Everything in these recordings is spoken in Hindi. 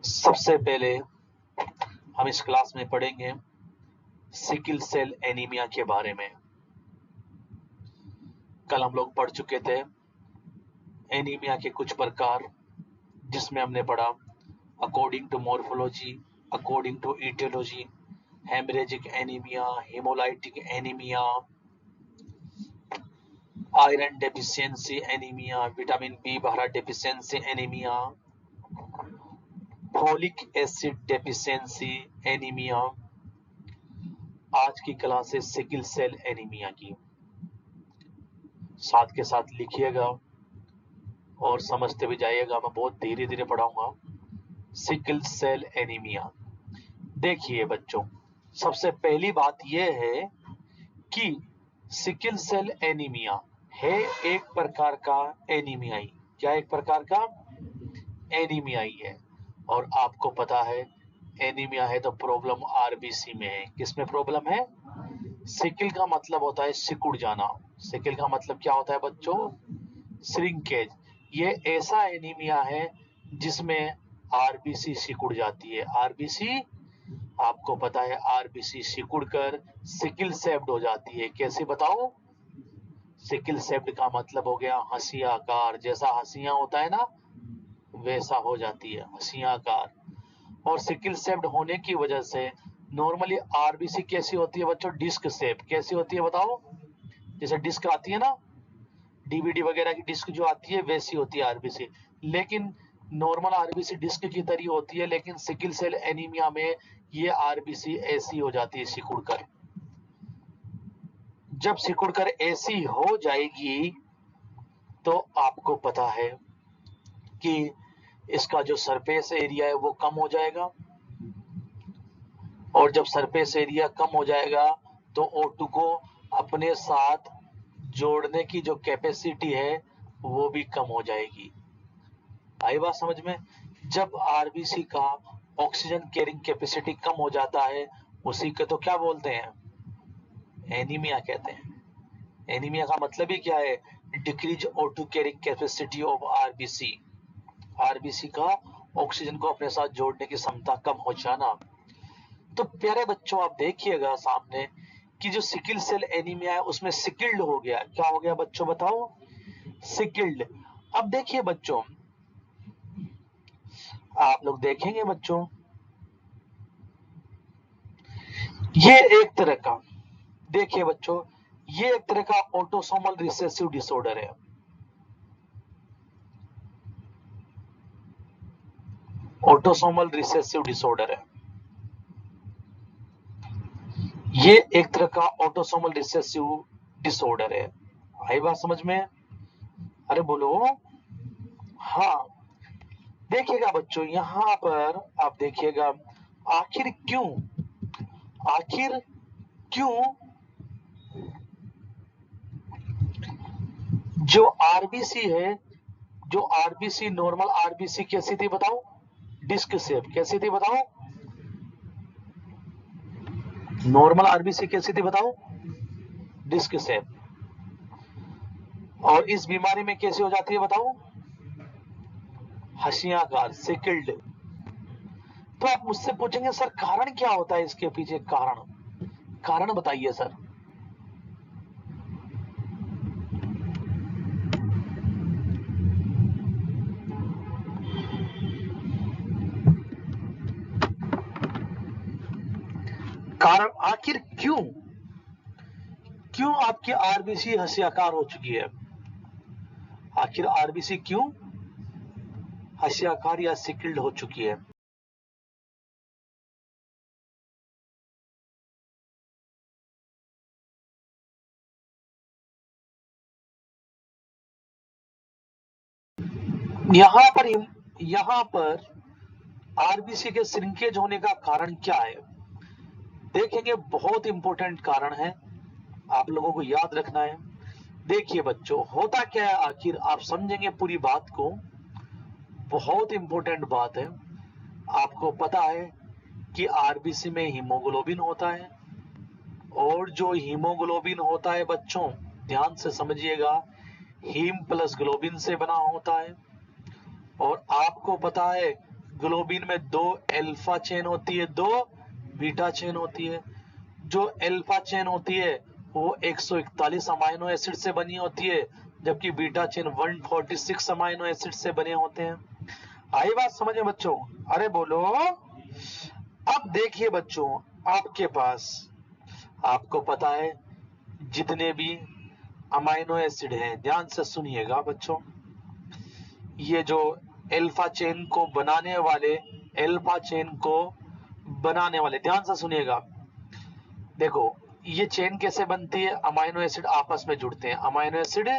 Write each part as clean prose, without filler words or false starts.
सबसे पहले हम इस क्लास में पढ़ेंगे सिकल सेल एनीमिया के बारे में। कल हम लोग पढ़ चुके थे एनीमिया के कुछ प्रकार, जिसमें हमने पढ़ा according to morphology, according to aetiology, haemorrhagic anaemia, haemolytic anaemia, iron deficiency anaemia, vitamin बी12 deficiency anaemia, folic acid deficiency anaemia. आज की क्लास है सिकल सेल एनीमिया की। साथ के साथ लिखिएगा और समझते भी जाइएगा, मैं बहुत धीरे धीरे पढ़ाऊंगा। Sickle cell anaemia. देखिए बच्चों, सबसे पहली बात यह है कि सिकल सेल एनीमिया है एक प्रकार का एनीमियाई। क्या एक प्रकार का एनीमियाई है? और आपको पता है एनीमिया है तो प्रॉब्लम आरबीसी में है। किसमें प्रॉब्लम है? सिकल का मतलब होता है सिकुड़ जाना। सिकल का मतलब क्या होता है बच्चों? श्रिंकेज। ये ऐसा एनीमिया है जिसमें आरबीसी सिकुड़ जाती है। आरबीसी, आपको पता है आरबीसी सिकुड़ कर सिकल सेप्ड हो जाती है। कैसे बताओ? सिकल सेप्ड का मतलब हो गया हंसिया आकार, जैसा हंसिया होता है ना वैसा हो जाती है, हंसिया आकार। और सिकल सेप्ड होने की वजह से नॉर्मली आरबीसी कैसी होती है बच्चों? Disc shape. कैसी होती है बताओ? जैसे डिस्क आती है ना, डीवीडी वगैरह की डिस्क जो आती है वैसी होती है आरबीसी। लेकिन नॉर्मल आरबीसी डिस्क की तरह होती है, लेकिन सिकल सेल एनीमिया में ये आरबीसी ऐसी हो जाती है सिकुड़कर। जब सिकुड़कर ऐसी हो जाएगी तो आपको पता है कि इसका जो सरफेस एरिया है वो कम हो जाएगा, और जब सरफेस एरिया कम हो जाएगा तो O2 को अपने साथ जोड़ने की जो कैपेसिटी है वो भी कम हो जाएगी। आई बात समझ में? जब आरबीसी का ऑक्सीजन कैरिंग कैपेसिटी कम हो जाता है उसी को तो क्या बोलते हैं? एनीमिया कहते हैं। एनीमिया का मतलब ही क्या है? Decrease O2 carrying capacity of RBC. RBC का ऑक्सीजन को अपने साथ जोड़ने की क्षमता कम हो जाना। तो प्यारे बच्चों, आप देखिएगा सामने कि जो सिकल सेल एनीमिया है उसमें सिकल्ड हो गया। क्या हो गया बच्चों बताओ? सिकल्ड। अब देखिए बच्चों, आप लोग देखेंगे बच्चों, ये एक तरह का, देखिए बच्चों, ये एक तरह का ऑटोसोमल रिसेसिव डिसऑर्डर है। ऑटोसोमल रिसेसिव डिसऑर्डर है ये एक तरह का ऑटोसोमल रिसेसिव डिसऑर्डर है। आई बात समझ में? अरे बोलो हाँ। देखिएगा बच्चों, यहां पर आप देखिएगा, आखिर क्यों, आखिर क्यों जो आरबीसी है, जो आरबीसी नॉर्मल आरबीसी कैसी थी बताओ? Disc shape. कैसी थी बताओ? नॉर्मल आरबीसी कैसी थी बताओ? Disc shape. और इस बीमारी में कैसी हो जाती है बताओ? हंसियाकार, सिकल्ड। तो आप मुझसे पूछेंगे सर कारण क्या होता है इसके पीछे? कारण, कारण बताइए सर। कारण आखिर क्यों, क्यों आपकी आरबीसी हंसियाकार हो चुकी है? आखिर आरबीसी क्यों हंसियाकार या सिकल्ड हो चुकी है? यहां पर आरबीसी के श्रिंकेज होने का कारण क्या है? देखेंगे, बहुत इंपॉर्टेंट कारण है, आप लोगों को याद रखना है। देखिए बच्चों, होता क्या है आखिर, आप समझेंगे पूरी बात को। बहुत इंपॉर्टेंट बात है। आपको पता है कि आरबीसी में हीमोग्लोबिन होता है, और जो हीमोग्लोबिन होता है बच्चों, ध्यान से समझिएगा, हीम प्लस ग्लोबिन से बना होता है। और आपको पता है ग्लोबिन में 2 अल्फा चेन होती है, 2 बीटा चेन होती है। जो अल्फा चेन होती है वो 141 अमाइनो एसिड से बनी होती है, जबकि बीटा चेन 146 अमाइनो एसिड से बने होते हैं। आई बात समझ में बच्चों? अरे बोलो। अब देखिए बच्चों, आपके पास, आपको पता है जितने भी अमाइनो एसिड हैं, ध्यान से सुनिएगा बच्चों, ये जो अल्फा चेन को बनाने वाले, अल्फा चेन को बनाने वाले, ध्यान से सुनिएगा। देखो ये चेन कैसे बनती है? अमाइनो एसिड आपस में जुड़ते हैं, अमाइनो एसिड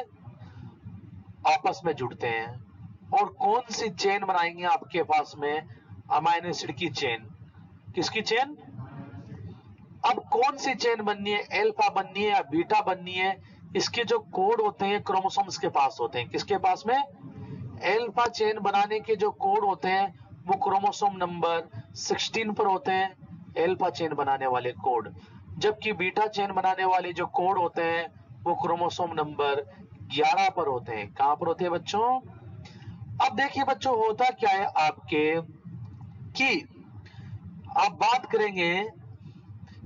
आपस में जुड़ते हैं। और कौन सी चेन बनाएंगे आपके पास में? अमाइनो एसिड की चेन। किसकी चेन? अब कौन सी चेन बननी है? अल्फा बननी है या बीटा बननी है? इसके जो कोड होते हैं क्रोमोसोम्स के पास होते हैं। किसके पास में? अल्फा चेन बनाने के जो कोड होते हैं वो क्रोमोसोम नंबर 16 पर होते हैं, अल्फा चेन बनाने वाले कोड। जबकि बीटा चेन बनाने वाले जो कोड होते हैं वो क्रोमोसोम नंबर 11 पर होते हैं। कहां पर होते हैं बच्चों? अब देखिए बच्चों, होता क्या है आपके कि आप बात करेंगे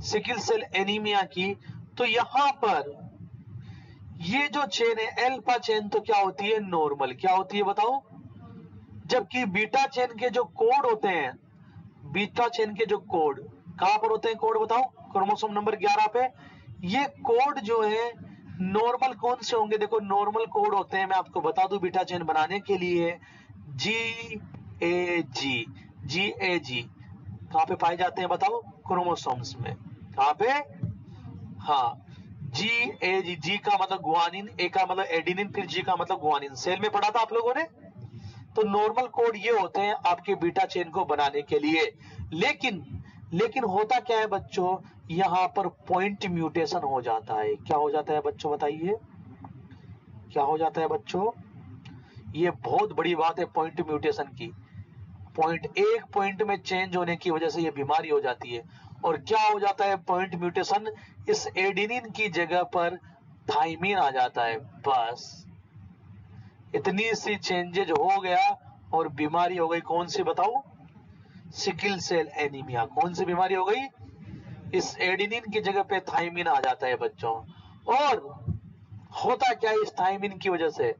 सिकल सेल एनीमिया की, तो यहां पर ये जो चेन है अल्फा चेन तो क्या होती है? नॉर्मल। क्या होती है बताओ? जबकि बीटा चेन के जो कोड होते हैं, बीटा चेन के जो कोड कहां पर होते हैं? कोड बताओ। क्रोमोसोम नंबर 11 पे। ये कोड जो है नॉर्मल कौन से होंगे? देखो नॉर्मल कोड होते हैं, मैं आपको बता दूं बीटा चेन बनाने के लिए, GAG। GAG कहां पे पाए जाते हैं बताओ? क्रोमोसोम्स में। कहां पे? हाँ, GAG। जी का मतलब गुआनिन, ए का मतलब एडिनिन, फिर जी का मतलब गुआनिन। सेल में पढ़ा था आप लोगों ने। तो नॉर्मल कोड ये होते हैं आपके बीटा चेन को बनाने के लिए। लेकिन होता क्या है बच्चों, यहां पर पॉइंट म्यूटेशन हो जाता है। क्या हो जाता है बच्चों? बताइए क्या हो जाता है बच्चों? ये बहुत बड़ी बात है पॉइंट म्यूटेशन की। एक पॉइंट में चेंज होने की वजह से ये बीमारी हो जाती है। और क्या हो जाता है पॉइंट म्यूटेशन? इस एडिनिन की जगह पर थाइमिन आ जाता है। बस इतनी सी चेंजेज हो गया और बीमारी हो गई। कौन सी बताओ? Sickle cell anaemia. कौन सी बीमारी हो गई? इस एडिनिन की जगह पे थाइमिन आ जाता है बच्चों। और होता क्या है इस थाइमिन की वजह से?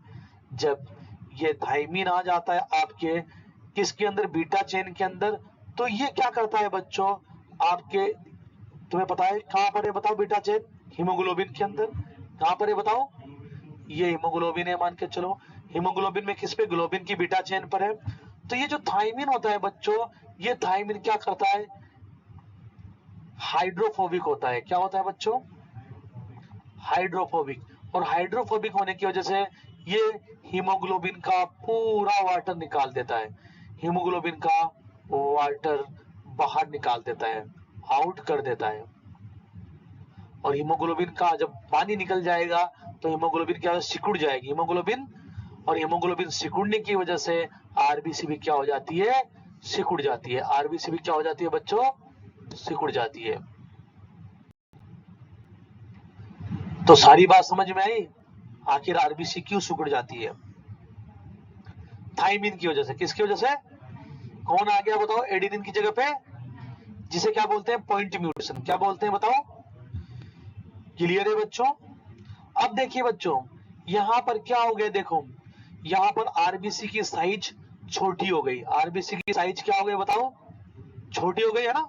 जब ये थाइमिन आ जाता है आपके किसके अंदर? बीटा चेन के अंदर। तो ये क्या करता है बच्चों आपके, तुम्हें पता है कहां पर है बताओ बीटा चेन? हीमोग्लोबिन के अंदर। कहां पर है बताओ? ये हीमोग्लोबिन है मान के चलो। हीमोग्लोबिन में किस पे? ग्लोबिन की बीटा चेन पर है। तो ये जो थाइमिन होता है बच्चों, ये थाइमिन क्या करता है? हाइड्रोफोबिक होता है। क्या होता है बच्चों? हाइड्रोफोबिक। और हाइड्रोफोबिक होने की वजह से ये हीमोग्लोबिन का पूरा वाटर निकाल देता है। हीमोग्लोबिन का वाटर बाहर निकाल देता है, आउट कर देता है। और हीमोग्लोबिन का जब पानी निकल जाएगा तो हीमोग्लोबिन क्या? सिकुड़ जाएगी हीमोग्लोबिन। और हीमोग्लोबिन सिकुड़ने की वजह से आरबीसी भी क्या हो जाती है? सिकुड़ जाती है। आरबीसी भी क्या हो जाती है बच्चों? सिकुड़ जाती है। तो सारी बात समझ में आई? आखिर आरबीसी क्यों सिकुड़ जाती है? थाइमिन की वजह से। किसकी वजह से? कौन आ गया बताओ एडिनिन की जगह पे? जिसे क्या बोलते हैं? Point mutation. क्या बोलते हैं बताओ? क्लियर है बच्चों? अब देखिए बच्चों, यहां पर क्या हो गया? देखो यहां पर आरबीसी की साइज छोटी हो गई। आरबीसी की साइज क्या हो गई बताओ? छोटी हो गई है ना।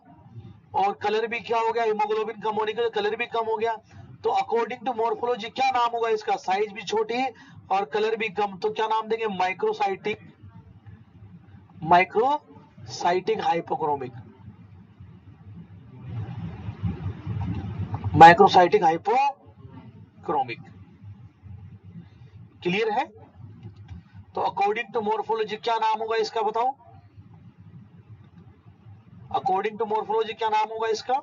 और कलर भी क्या हो गया? हीमोग्लोबिन कम होने के कलर भी कम हो गया। तो अकॉर्डिंग टू मॉर्फोलॉजी क्या नाम होगा इसका? साइज भी छोटी और कलर भी कम, तो क्या नाम देंगे? Microcytic. Microcytic hypochromic. Microcytic hypochromic. Clear है? तो अकॉर्डिंग टू मॉर्फोलॉजी क्या नाम होगा इसका बताओ? अकॉर्डिंग टू मॉर्फोलॉजी क्या नाम होगा इसका?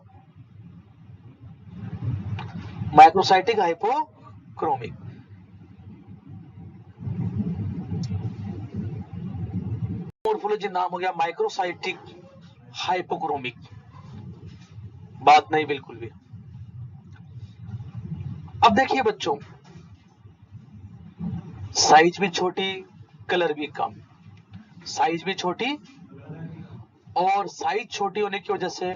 Microcytic hypochromic. मॉर्फोलॉजी नाम हो गया माइक्रोसाइटिक हाइपोक्रोमिक। बात नहीं बिल्कुल भी। अब देखिए बच्चों, साइज भी छोटी, कलर भी कम। साइज भी छोटी, और साइज छोटी होने की वजह से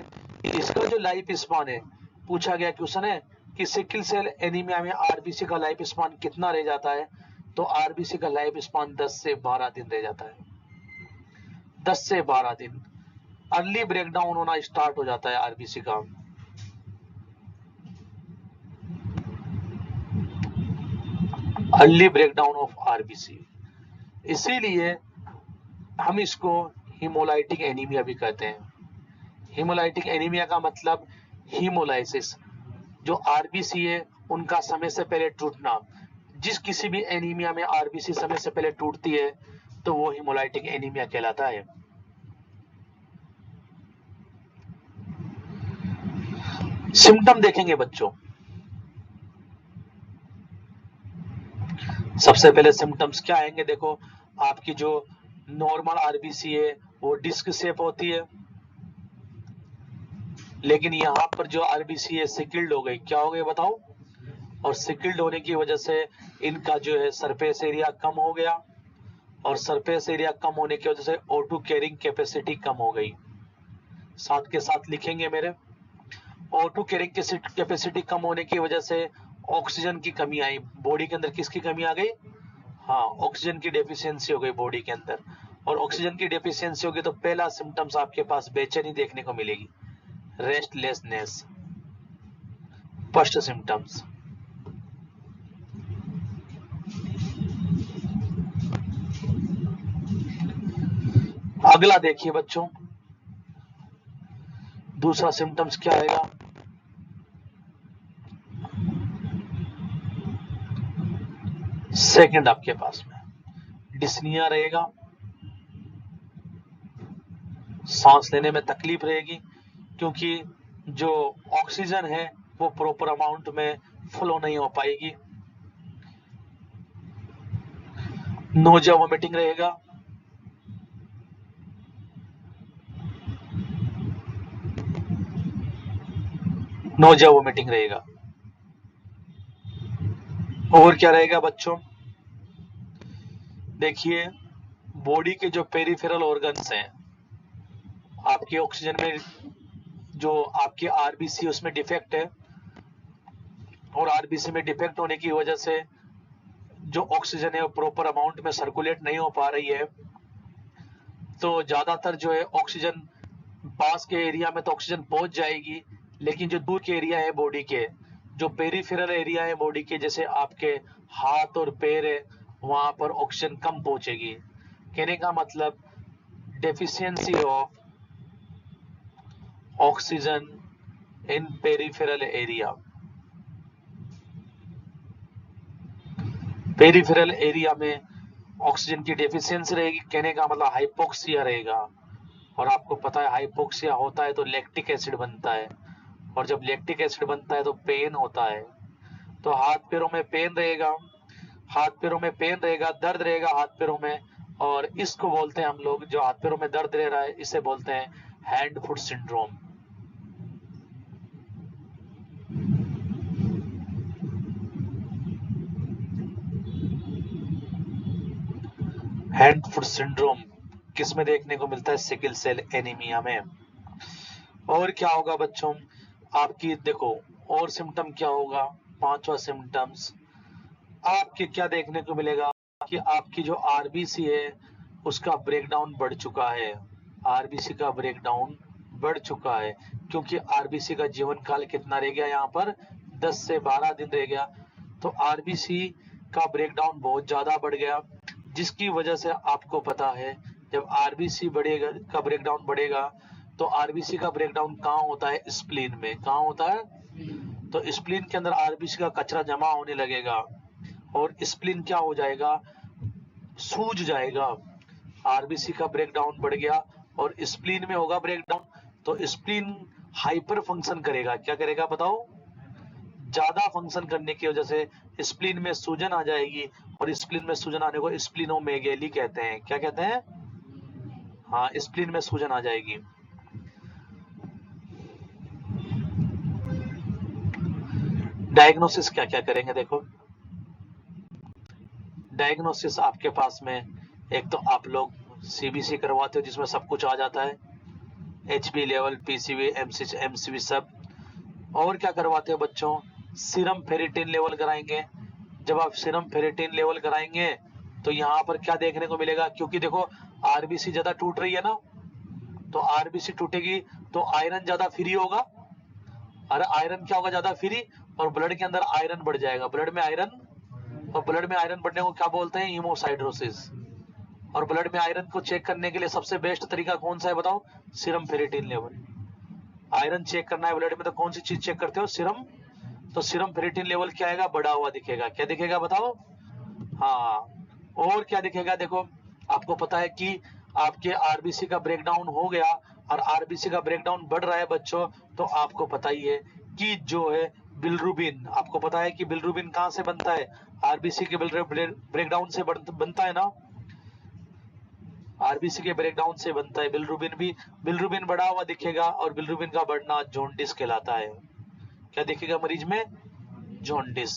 इसका जो लाइफ स्पान है, पूछा गया क्वेश्चन है कि सिकल सेल एनीमिया में आरबीसी का लाइफ स्पान कितना रह जाता है, तो आरबीसी का लाइफ स्पान 10 से 12 दिन रह जाता है। 10 से 12 दिन अर्ली ब्रेकडाउन होना स्टार्ट हो जाता है आरबीसी का। अर्ली ब्रेकडाउन ऑफ आरबीसी, इसीलिए हम इसको हीमोलाइटिक एनीमिया भी कहते हैं। हीमोलाइटिक एनीमिया का मतलब हीमोलाइसिस, जो आरबीसी है उनका समय से पहले टूटना। जिस किसी भी एनीमिया में आरबीसी समय से पहले टूटती है तो वो हीमोलाइटिक एनीमिया कहलाता है। सिम्टम देखेंगे बच्चों, सबसे पहले सिम्टम्स क्या आएंगे, देखो आपकी जो नॉर्मल आरबीसी है वो डिस्क शेप होती है, लेकिन यहाँ पर जो आरबीसी है सिकिल्ड हो गई। क्या हो गई बताओ? और सिकिल्ड होने की वजह से इनका जो है सरफेस एरिया कम हो गया, और सरफेस एरिया कम होने की वजह से O2 कैरिंग कैपेसिटी कम हो गई। साथ के साथ लिखेंगे मेरे, O2 कैरिंग कैपेसिटी कम होने की वजह से ऑक्सीजन की कमी आई बॉडी के अंदर। किसकी कमी आ गई? हाँ, ऑक्सीजन की डेफिशिएंसी हो गई बॉडी के अंदर। और ऑक्सीजन की डेफिशिएंसी होगी तो पहला सिम्टम्स आपके पास बेचैनी देखने को मिलेगी, रेस्टलेसनेस, फर्स्ट सिम्टम्स। अगला देखिए बच्चों, दूसरा सिम्टम्स क्या आएगा? सेकंड आपके पास में डिस्निया रहेगा, सांस लेने में तकलीफ रहेगी, क्योंकि जो ऑक्सीजन है वो प्रॉपर अमाउंट में फ्लो नहीं हो पाएगी। नोजिया वोमिटिंग रहेगा, नोजिया वोमिटिंग रहेगा। और क्या रहेगा बच्चों? देखिए, बॉडी के जो पेरिफेरल ऑर्गन्स हैं, आपके ऑक्सीजन में जो आपके आरबीसी उसमें डिफेक्ट है, और आरबीसी में डिफेक्ट होने की वजह से जो ऑक्सीजन है वो प्रॉपर अमाउंट में सर्कुलेट नहीं हो पा रही है। तो ज्यादातर जो है ऑक्सीजन पास के एरिया में तो ऑक्सीजन पहुंच जाएगी, लेकिन जो दूर के एरिया है बॉडी के, जो पेरिफेरल एरिया है बॉडी के, जैसे आपके हाथ और पैर है, वहां पर ऑक्सीजन कम पहुंचेगी। कहने का मतलब deficiency of oxygen in peripheral area. Peripheral area में ऑक्सीजन की डेफिशिएंसी रहेगी, कहने का मतलब हाइपोक्सिया रहेगा। और आपको पता है हाइपोक्सिया होता है तो लैक्टिक एसिड बनता है, और जब लैक्टिक एसिड बनता है तो पेन होता है। तो हाथ पैरों में पेन रहेगा, हाथ पैरों में पेन रहेगा, दर्द रहेगा हाथ पैरों में, और इसको बोलते हैं हम लोग, जो हाथ पैरों में दर्द रह रहा है इसे बोलते हैं hand foot syndrome. Hand foot syndrome किस में देखने को मिलता है? सिकल सेल एनीमिया में। और क्या होगा बच्चों आपकी, देखो और सिम्टम क्या होगा? पांचवा सिम्टम्स आपके क्या देखने को मिलेगा कि आपकी जो आरबीसी है उसका ब्रेकडाउन बढ़ चुका है। आरबीसी का ब्रेकडाउन बढ़ चुका है, क्योंकि आरबीसी का जीवन काल कितना रह गया? यहाँ पर 10 से 12 दिन रह गया। तो आरबीसी का ब्रेकडाउन बहुत ज्यादा बढ़ गया, जिसकी वजह से आपको पता है जब आरबीसी बढ़ेगा का ब्रेकडाउन बढ़ेगा तो आरबीसी का ब्रेकडाउन कहाँ होता है? स्प्लीन में। कहाँ होता है? तो स्प्लीन के अंदर आरबीसी का कचरा जमा होने लगेगा, और स्प्लीन क्या हो जाएगा? सूज जाएगा। आरबीसी का ब्रेकडाउन बढ़ गया और स्प्लीन में होगा ब्रेकडाउन, तो स्प्लीन हाइपर फंक्शन करेगा। क्या करेगा बताओ? ज्यादा फंक्शन करने की वजह से स्प्लीन में सूजन आ जाएगी, और स्प्लीन में सूजन आने को स्प्लीनोमेगेली कहते हैं। क्या कहते हैं? हाँ, स्प्लीन में सूजन आ जाएगी। डायग्नोसिस क्या क्या करेंगे? देखो, डायग्नोसिस आपके पास में एक तो आप लोग सीबीसी करवाते हो जिसमें सब कुछ आ जाता है, HB लेवल, PCV, MCV सब। और क्या करवाते हो बच्चों, सीरम फेरिटिन लेवल कराएंगे। जब आप सीरम फेरिटिन लेवल कराएंगे तो यहाँ पर क्या देखने को मिलेगा, क्योंकि देखो आरबीसी ज्यादा टूट रही है ना, तो आरबीसी टूटेगी तो आयरन ज्यादा फ्री होगा, और आयरन क्या होगा, ज्यादा फ्री, और ब्लड के अंदर आयरन बढ़ जाएगा, ब्लड में आयरन, और ब्लड में आयरन बढ़ने को क्या बोलते हैं, हीमोसाइड्रोसिस। और ब्लड में आयरन को चेक करने के लिए सबसे बेस्ट तरीका कौन सा है बताओ, serum ferritin level. Iron check करना है ब्लड में तो कौन सी चीज चेक करते हो, सीरम। तो सीरम फेरिटिन लेवल क्या आएगा, बढ़ा हुआ दिखेगा, क्या दिखेगा बताओ, हाँ। और क्या दिखेगा, देखो आपको पता है कि आपके आरबीसी का ब्रेकडाउन हो गया और आरबीसी का ब्रेकडाउन बढ़ रहा है बच्चों, तो आपको पता ही है कि जो है बिलरुबिन, आपको पता है कि बिलरुबिन कहाँ से बनता है, आरबीसी के ब्रेकडाउन से बनता है ना, आरबीसी के ब्रेकडाउन से बनता है बिलरुबिन भी। बिलरुबिन बढ़ा हुआ दिखेगा और बिलरुबिन का बढ़ना जॉन्डिस कहलाता है। क्या दिखेगा मरीज में, जॉन्डिस।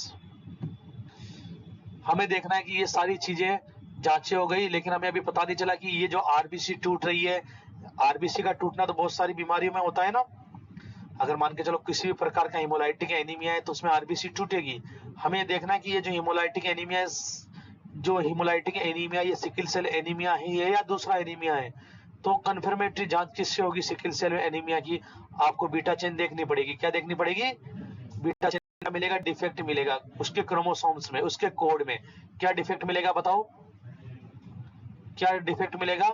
हमें देखना है कि ये सारी चीजें जांचें हो गई, लेकिन हमें अभी पता नहीं चला कि ये जो आरबीसी टूट रही है, आरबीसी का टूटना तो बहुत सारी बीमारियों में होता है ना, अगर मान के चलो किसी भी प्रकार का हिमोलाइटिक एनीमिया है तो उसमें आरबीसी टूटेगी। हमें देखना है कि ये जो हिमोलाइटिक एनीमिया है, जो हिमोलाइटिक एनीमिया ये सिकल सेल एनीमिया ही है या दूसरा एनीमिया है। तो कंफर्मेटरी जांच किससे होगी सिकल सेल एनीमिया की, आपको बीटा चेन देखनी पड़ेगी। क्या देखनी पड़ेगी, बीटा चेन मिलेगा, डिफेक्ट मिलेगा उसके क्रोमोसोम्स में, उसके कोड में। क्या डिफेक्ट मिलेगा बताओ, क्या डिफेक्ट मिलेगा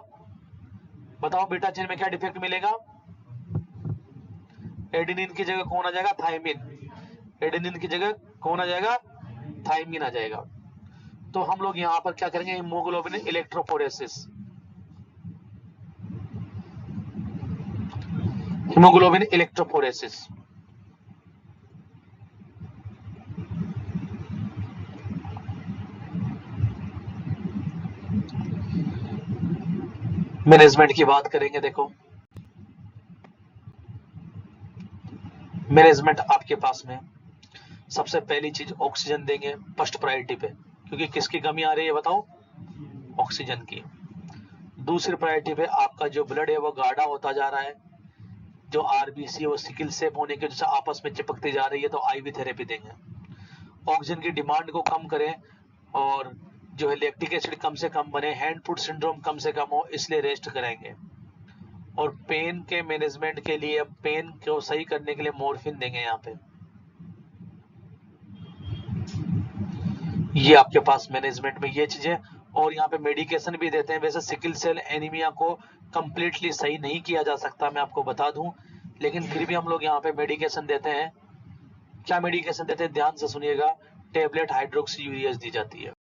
बताओ, बीटा चेन में क्या डिफेक्ट मिलेगा, एडेनिन की जगह कौन आ जाएगा, थायमिन। एडेनिन की जगह कौन आ जाएगा, थायमिन आ जाएगा। तो हम लोग यहाँ पर क्या करेंगे, haemoglobin electrophoresis, haemoglobin electrophoresis. Management की बात करेंगे, देखो मैनेजमेंट आपके पास में सबसे पहली चीज ऑक्सीजन देंगे फर्स्ट प्रायोरिटी पे, क्योंकि किसकी कमी आ रही है बताओ, ऑक्सीजन की। दूसरी प्रायोरिटी पे आपका जो ब्लड है वो गाढ़ा होता जा रहा है, जो आरबीसी वो सिकल सेल होने के जैसे आपस में चिपकती जा रही है, तो आईवी थेरेपी देंगे। ऑक्सीजन की डिमांड को कम करें और जो है लैक्टिक एसिड कम से कम बने, हैंड फुट सिंड्रोम कम से कम हो, इसलिए रेस्ट कराएंगे। और पेन के मैनेजमेंट के लिए, पेन को सही करने के लिए मॉर्फिन देंगे यहाँ पे। ये आपके पास मैनेजमेंट में ये चीजें, और यहाँ पे मेडिकेशन भी देते हैं। वैसे सिकल सेल एनीमिया को कंप्लीटली सही नहीं किया जा सकता, मैं आपको बता दूं, लेकिन फिर भी हम लोग यहाँ पे मेडिकेशन देते हैं। क्या मेडिकेशन देते हैं, ध्यान से सुनिएगा, टेबलेट हाइड्रोक्सी यूरियस दी जाती है,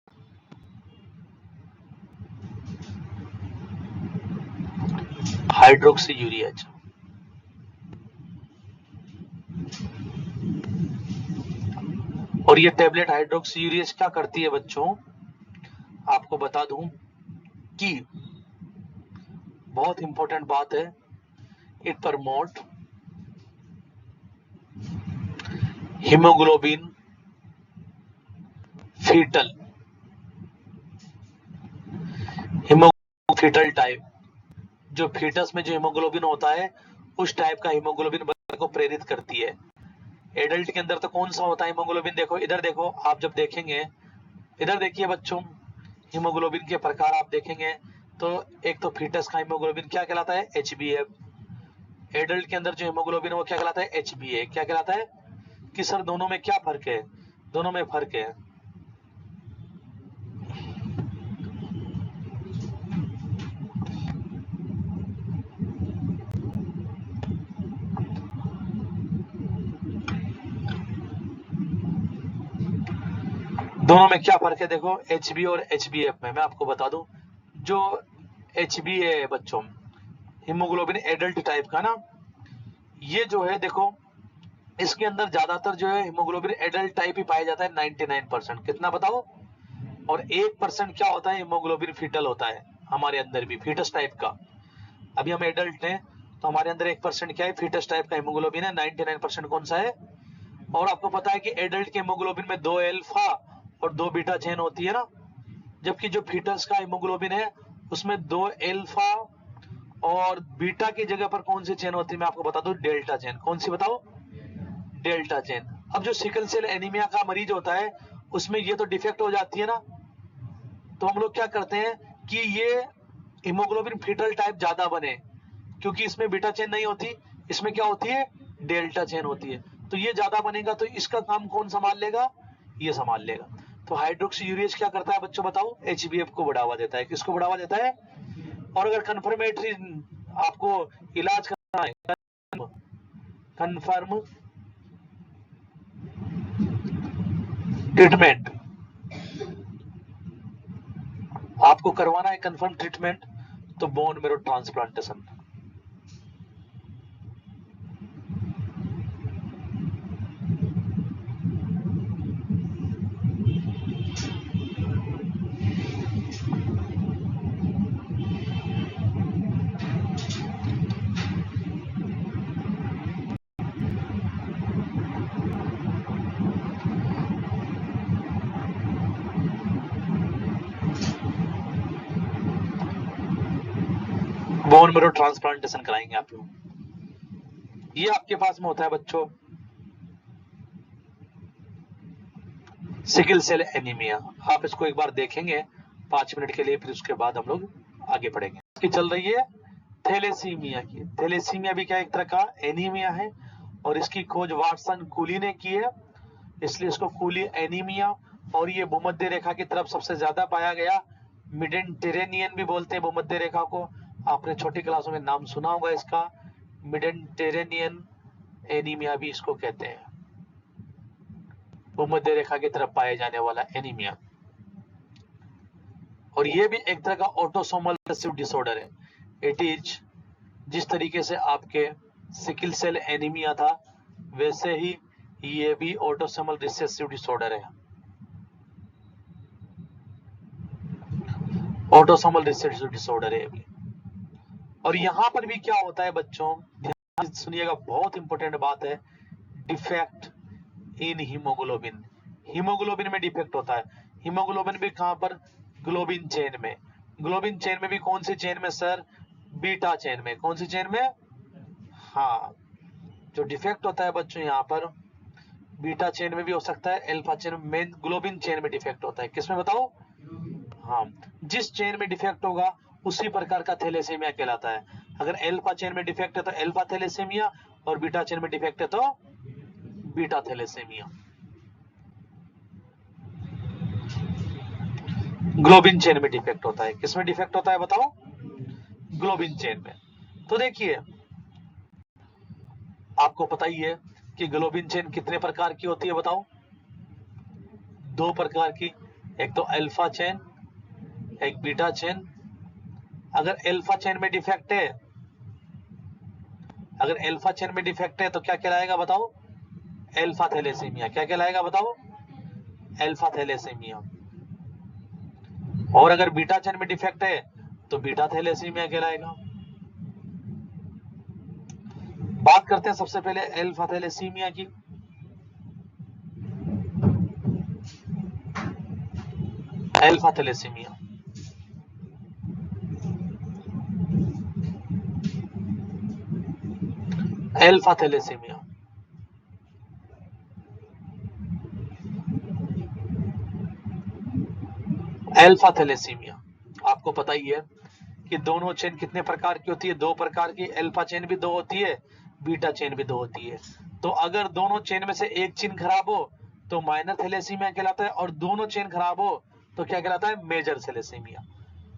हाइड्रोक्सी यूरियस। और ये टेबलेट हाइड्रोक्सी यूरियस क्या करती है बच्चों, आपको बता दूं कि बहुत इंपॉर्टेंट बात है, it promote haemoglobin foetal, foetal type, जो फीटस में जो हीमोग्लोबिन होता है उस टाइप का हीमोग्लोबिन बनने को प्रेरित करती है। एडल्ट के अंदर तो कौन सा होता है हीमोग्लोबिन, देखो इधर देखो, आप जब देखेंगे, इधर देखिए बच्चों, हीमोग्लोबिन के प्रकार आप देखेंगे तो एक तो फीटस का हीमोग्लोबिन क्या कहलाता है, HbF। एडल्ट के अंदर जो हीमोग्लोबिन है वो क्या कहलाता है, HbA। क्या कहलाता है कि सर दोनों में क्या फर्क है, दोनों में फर्क है। दोनों में क्या फर्क है, देखो HB और HbF में मैं आपको बता दूं, जो HbA है बच्चों, हीमोग्लोबिन एडल्ट टाइप का ना, ये जो है देखो इसके अंदर ज्यादातर जो है हीमोग्लोबिन एडल्ट टाइप ही पाया जाता है 99%। कितना बताओ, और 1% क्या होता है, हीमोग्लोबिन फीटल होता है हमारे अंदर भी, फीटस टाइप का। अभी हम एडल्ट हैं तो हमारे अंदर 1% क्या है, फीटस टाइप का हीमोग्लोबिन है, 99% कौन सा है। और आपको पता है कि एडल्ट के हीमोग्लोबिन में 2 अल्फा और 2 बीटा चेन होती है ना, जबकि जो फीटस का हीमोग्लोबिन है उसमें 2 अल्फा और बीटा की जगह पर कौन सी चेन होती है मैं आपको बता दूं, डेल्टा चेन। कौन सी बताओ, डेल्टा चेन। अब जो सिकल सेल एनीमिया का मरीज होता है उसमें ये तो डिफेक्ट हो जाती है ना, तो हम लोग क्या करते हैं कि ये हीमोग्लोबिन फीटल टाइप ज्यादा बने, क्योंकि इसमें बीटा चेन नहीं होती, इसमें क्या होती है, डेल्टा चेन होती है। तो ये ज्यादा बनेगा तो इसका काम कौन संभाल लेगा, ये संभाल लेगा। तो हाइड्रोक्सीयूरेज क्या करता है बच्चों बताओ, एचबीएफ को बढ़ावा देता है। किसको बढ़ावा देता है, और अगर कंफर्मेटरी आपको इलाज करना है, कंफर्म ट्रीटमेंट आपको करवाना है, कंफर्म ट्रीटमेंट, तो bone marrow transplantation. Bone marrow transplantation कराएंगे आप लोग। ये आपके पास में होता है बच्चों सिकल सेल एनीमिया। आप इसको एक बार देखेंगे 5 मिनट के लिए, फिर उसके बाद हम लोग आगे बढ़ेंगे। इसकी चल रही है थैलेसीमिया की। थैलेसीमिया भी क्या एक तरह का एनीमिया है, और इसकी खोज वाटसन कूली ने की है, इसलिए इसको कूली एनीमिया। और ये भूमध्य रेखा की तरफ सबसे ज्यादा पाया गया, मिडेंटेरेनियन भी बोलते हैं भूमध्य रेखा को। आपने छोटी क्लासों में नाम सुना होगा इसका, मिडेंटेरेनियन एनीमिया भी इसको कहते हैं, भूमध्य रेखा की तरफ पाए जाने वाला एनीमिया। और ये भी एक तरह का ऑटोसोमल रिसेसिव डिसऑर्डर है। इट इज, जिस तरीके से आपके सिकल सेल एनीमिया था वैसे ही ये भी ऑटोसोमल रिसेसिव डिसऑर्डर है, ऑटोसोमल रिसेसिव डिसऑर्डर है ये भी। और यहां पर भी क्या होता है बच्चों, ध्यान सुनिएगा, बहुत इंपॉर्टेंट बात है, डिफेक्ट इन हीमोग्लोबिन। हीमोग्लोबिन में डिफेक्ट होता है। हीमोग्लोबिन भी कहां पर, ग्लोबिन चेन में। ग्लोबिन चेन में भी कौन सी चेन में सर, बीटा चेन में। कौन सी चेन में, हाँ, जो डिफेक्ट होता है बच्चों यहाँ पर बीटा चेन में भी हो सकता है, अल्फा चेन में, मेन ग्लोबिन चेन में डिफेक्ट होता है। किसमें बताओ, हाँ, जिस चेन में डिफेक्ट होगा उसी प्रकार का थैलेसीमिया कहलाता है। अगर अल्फा चेन में डिफेक्ट है तो अल्फा थैलेसीमिया, और बीटा चेन में डिफेक्ट है तो बीटा थैलेसीमिया। ग्लोबिन चेन में डिफेक्ट होता है। किसमें डिफेक्ट होता है बताओ, ग्लोबिन चेन में। तो देखिए आपको पता ही है कि ग्लोबिन चेन कितने प्रकार की होती है बताओ, 2 प्रकार की, एक तो अल्फा चेन, एक बीटा चेन। अगर अल्फा चेन में डिफेक्ट है, अगर अल्फा चेन में डिफेक्ट है तो क्या कहलाएगा बताओ, अल्फा थैलेसीमिया। क्या कहलाएगा बताओ, अल्फा थैलेसीमिया। और अगर बीटा चेन में डिफेक्ट है तो बीटा थैलेसीमिया कहलाएगा। बात करते हैं सबसे पहले अल्फा थैलेसीमिया की। Alpha thalassaemia, alpha thalassaemia, alpha thalassaemia. आपको पता ही है कि दोनों चेन कितने प्रकार की होती है, 2 प्रकार की। अल्फा चेन भी 2 होती है, बीटा चेन भी 2 होती है। तो अगर दोनों चेन में से एक चेन खराब हो तो माइनर थैलेसीमिया कहलाता है, और दोनों चेन खराब हो तो क्या कहलाता है, मेजर थैलेसीमिया।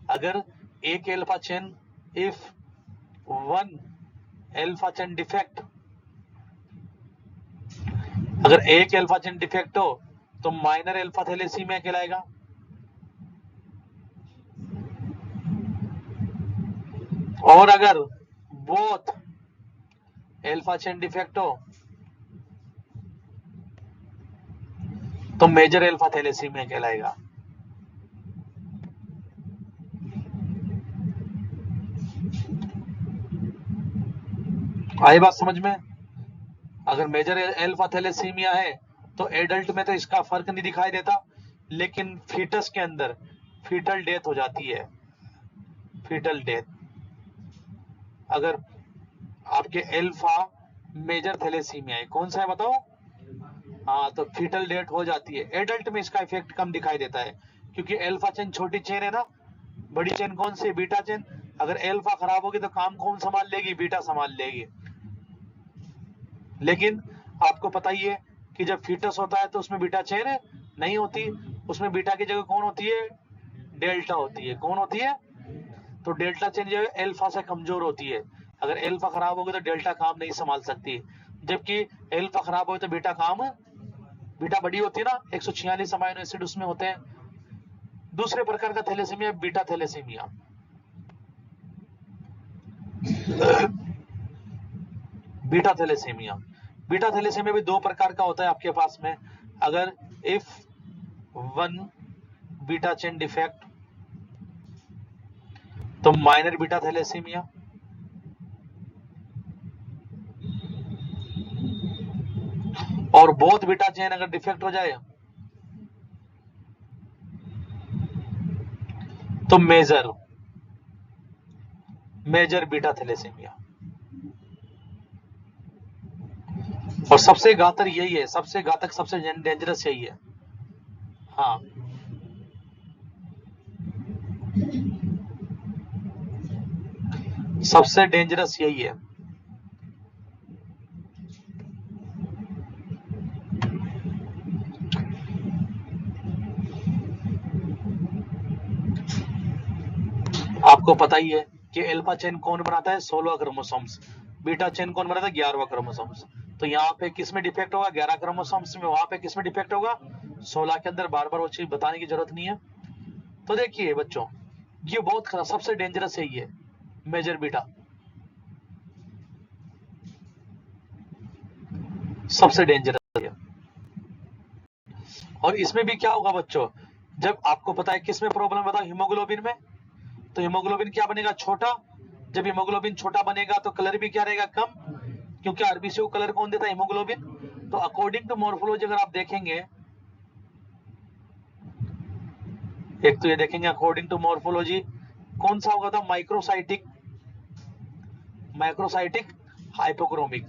अगर एक alpha chain, if one alpha chain defect, अगर एक अल्फा चेन डिफेक्ट हो तो माइनर अल्फा थैलेसीमिया कहलाएगा। और अगर बोथ अल्फा चेन डिफेक्ट हो तो मेजर अल्फा थैलेसीमिया कहलाएगा। आई बात समझ में? अगर मेजर अल्फा थैलेसीमिया है तो एडल्ट में तो इसका फर्क नहीं दिखाई देता, लेकिन फीटस के अंदर फीटल डेथ हो जाती है, फीटल डेथ। अगर आपके एल्फा मेजर थैलेसीमिया है, कौन सा है बताओ? हाँ, तो फीटल डेथ हो जाती है। एडल्ट में इसका इफेक्ट कम दिखाई देता है, क्योंकि एल्फा चेन छोटी चेन है ना, बड़ी चेन कौन सी? Beta chain. अगर एल्फा खराब होगी तो काम कौन संभाल लेगी? बीटा संभाल लेगी। लेकिन आपको पता ही है कि जब फीटस होता है तो उसमें बीटा चेन नहीं होती, उसमें बीटा की जगह कौन होती है? डेल्टा होती है। कौन होती है? तो डेल्टा चेन जो है एल्फा से कमजोर होती है। अगर एल्फा खराब होगी तो डेल्टा काम नहीं संभाल सकती, जबकि एल्फा खराब हो तो बीटा बड़ी होती है ना, 146 अमाइनो एसिड उसमें होते हैं। दूसरे प्रकार का thalassaemia beta thalassaemia. Beta thalassaemia भी दो प्रकार का होता है आपके पास में। अगर if one beta chain defect तो माइनर बीटा थैलेसीमिया, और बोथ बीटा चेन अगर डिफेक्ट हो जाए तो मेजर बीटा थैलेसीमिया। और सबसे घातक यही है, सबसे घातक, सबसे डेंजरस यही है। हाँ, सबसे डेंजरस यही है। आपको पता ही है कि अल्फा चेन कौन बनाता है? 16 क्रोमोसोम्स। बीटा चेन कौन बनाता है? 11वां क्रोमोसोम्स। तो यहाँ पे किस में डिफेक्ट होगा? 11 क्रोमोसोम्स में। वहां पे किस में डिफेक्ट होगा? 16 के अंदर। बार बार वो चीज बताने की जरूरत नहीं है। तो देखिए बच्चों, ये बहुत खराब, सबसे डेंजरस है ये मेजर बीटा, सबसे डेंजरस है। और इसमें भी क्या होगा बच्चों, जब आपको पता है किस में प्रॉब्लम बताओ? हीमोग्लोबिन में। तो हीमोग्लोबिन क्या बनेगा? छोटा। जब हीमोग्लोबिन छोटा बनेगा तो कलर भी क्या रहेगा? कम, क्योंकि आरबीसी को कलर कौन देता है? हीमोग्लोबिन। तो अकॉर्डिंग टू मॉर्फोलॉजी अगर आप देखेंगे, एक तो ये देखेंगे अकॉर्डिंग टू मॉर्फोलॉजी कौन सा होगा? था microcytic hypochromic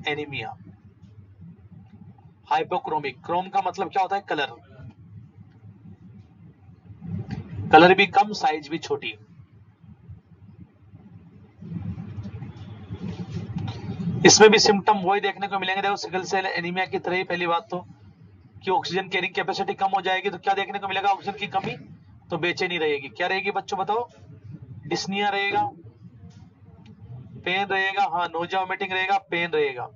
anaemia. Hypochromic, Chrome का मतलब क्या होता है? कलर भी कम, साइज भी छोटी। इसमें भी सिम्टम वही देखने को मिलेंगे, देखो सिकल सेल एनीमिया की तरह ही। पहली बात तो कि ऑक्सीजन कैरिंग कैपेसिटी कम हो जाएगी तो क्या देखने को मिलेगा? ऑक्सीजन की कमी, तो बेचैनी रहेगी। क्या रहेगी बच्चों बताओ? डिस्निया रहेगा, पेन रहेगा, हाँ नोजिया वोमिटिंग रहेगा, पेन रहेगा।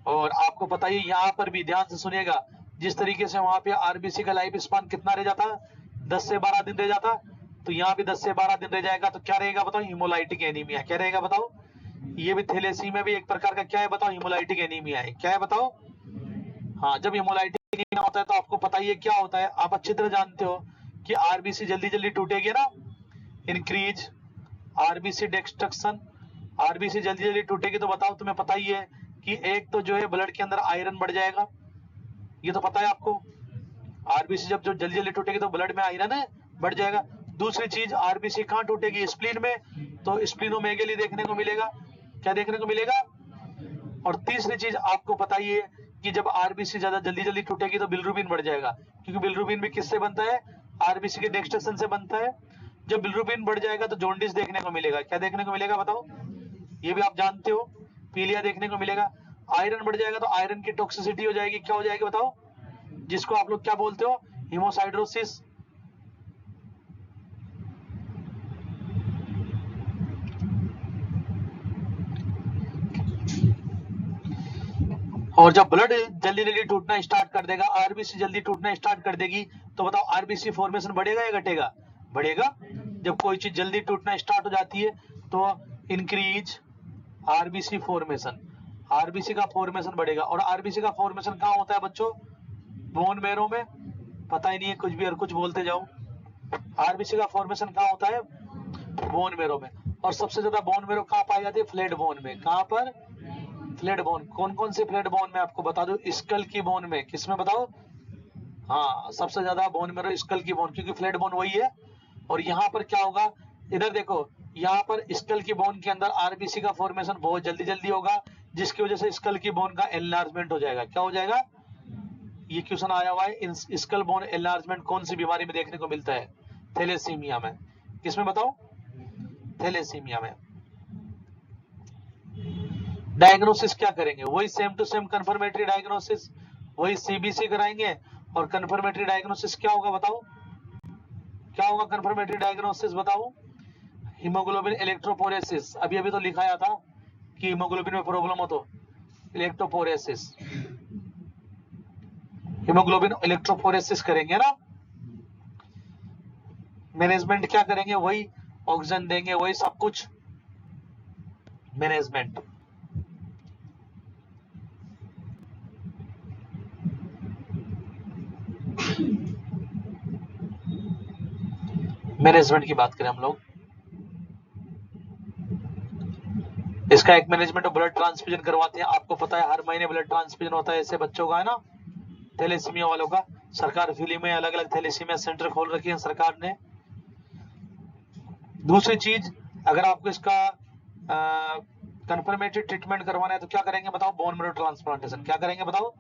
और आपको पता ही, यहाँ पर भी ध्यान से सुनिएगा, जिस तरीके से वहां पे आरबीसी का लाइफ स्पान कितना रह जाता? 10 से 12 दिन रह जाता, तो यहाँ भी 10 से 12 दिन रह जाएगा। तो क्या रहेगा बताओ? Haemolytic anaemia. क्या रहेगा बताओ? ये भी थैलेसीमिया भी एक प्रकार का क्या है बताओ? हीमोलाइटिक एनीमिया है। क्या है बताओ? हाँ, जब हीमोलाइटिक एनीमिया होता है तो आपको पता ही है क्या होता है, आप अच्छी तरह जानते हो कि आरबीसी जल्दी जल्दी टूटेगी ना, इंक्रीज आरबीसी डिस्ट्रक्शन। आरबीसी जल्दी जल्दी टूटेगी तो बताओ, तुम्हें पता ही है कि एक तो जो है ब्लड के अंदर आयरन बढ़ जाएगा, ये तो पता है आपको। आरबीसी जब जो जल्दी जल्दी टूटेगी तो ब्लड में आयरन बढ़ जाएगा। दूसरी चीज, आरबीसी कहाँ टूटेगी? स्प्लीन में, तो स्प्लीनोमेगेली देखने को मिलेगा। क्या देखने को मिलेगा? और तीसरी चीज आपको पता ही है कि जब आरबीसी ज्यादा जल्दी जल्दी टूटेगी तो बिलरुबिन बढ़ जाएगा, क्योंकि बिलरुबिन भी किससे बनता है? आरबीसी के डिस्ट्रक्शन से बनता है। जब बिलरुबिन बढ़ जाएगा तो जॉन्डिस देखने को मिलेगा। क्या देखने को मिलेगा बताओ? ये भी आप जानते हो, पीलिया देखने को मिलेगा। आयरन बढ़ जाएगा तो आयरन की टॉक्सिसिटी हो जाएगी। क्या हो जाएगी बताओ? जिसको आप लोग क्या बोलते हो? हीमोसाइड्रोसिस। और जब ब्लड जल्दी जल्दी टूटना स्टार्ट कर देगा, आरबीसी जल्दी टूटना स्टार्ट कर देगी, तो बताओ आरबीसी फॉर्मेशन बढ़ेगा या घटेगा? बढ़ेगा। जब कोई चीज जल्दी टूटना स्टार्ट हो जाती है तो इंक्रीज आरबीसी फॉर्मेशन, आरबीसी का फॉर्मेशन बढ़ेगा। और आरबीसी का फॉर्मेशन कहाँ होता है बच्चों? बोन मैरो में। पता ही नहीं है, कुछ भी और कुछ बोलते जाओ। आरबीसी का फॉर्मेशन कहाँ होता है? बोन मैरो में। और सबसे ज्यादा बोन मैरो कहाँ पाई जाती है? फ्लैट बोन में। कहाँ पर? Flat bone. कौन कौन से फ्लैट बोन में आपको बता दो? स्कल की बोन में। किसमें बताओ? हाँ, सबसे ज्यादा बोन मैरो स्कल की बोन, क्योंकि फ्लैट बोन वही है और यहाँ पर क्या होगा, इधर देखो, यहाँ पर स्कल की बोन के अंदर आरबीसी का फॉर्मेशन बहुत जल्दी जल्दी होगा, जिसकी वजह से स्कल की बोन का एनलार्जमेंट हो जाएगा। क्या हो जाएगा, ये क्वेश्चन आया हुआ है, स्कल बोन एनलार्जमेंट कौन सी बीमारी में देखने को मिलता है, थैलेसीमिया में। किसमें बताओ, थैलेसीमिया में। डायग्नोसिस क्या करेंगे, वही same to same confirmatory diagnosis, वही सीबीसी कराएंगे। और कंफर्मेटरी डायग्नोसिस क्या होगा बताओ, क्या होगा कंफर्मेटरी डायग्नोसिस बताओ, हीमोग्लोबिन इलेक्ट्रोपोरेसिस। अभी अभी तो लिखाया था कि हीमोग्लोबिन में प्रॉब्लम हो तो इलेक्ट्रोपोरेसिस, हीमोग्लोबिन इलेक्ट्रोपोरेसिस करेंगे ना। मैनेजमेंट क्या करेंगे, वही ऑक्सीजन देंगे, वही सब कुछ मैनेजमेंट। मैनेजमेंट की बात करें हम लोग, इसका एक मैनेजमेंट ऑफ ब्लड ट्रांसफ्यूजन करवाते हैं। आपको पता है हर महीने ब्लड ट्रांसफ्यूजन होता है ऐसे बच्चों का, है ना, थैलेसीमिया वालों का। सरकार फिली में अलग अलग थैलेसीमिया सेंटर खोल रखे हैं सरकार ने। दूसरी चीज, अगर आपको इसका कंफर्मेटरी ट्रीटमेंट करवाना है तो क्या करेंगे बताओ, बोन मैरो ट्रांसप्लांटेशन। क्या करेंगे बताओ,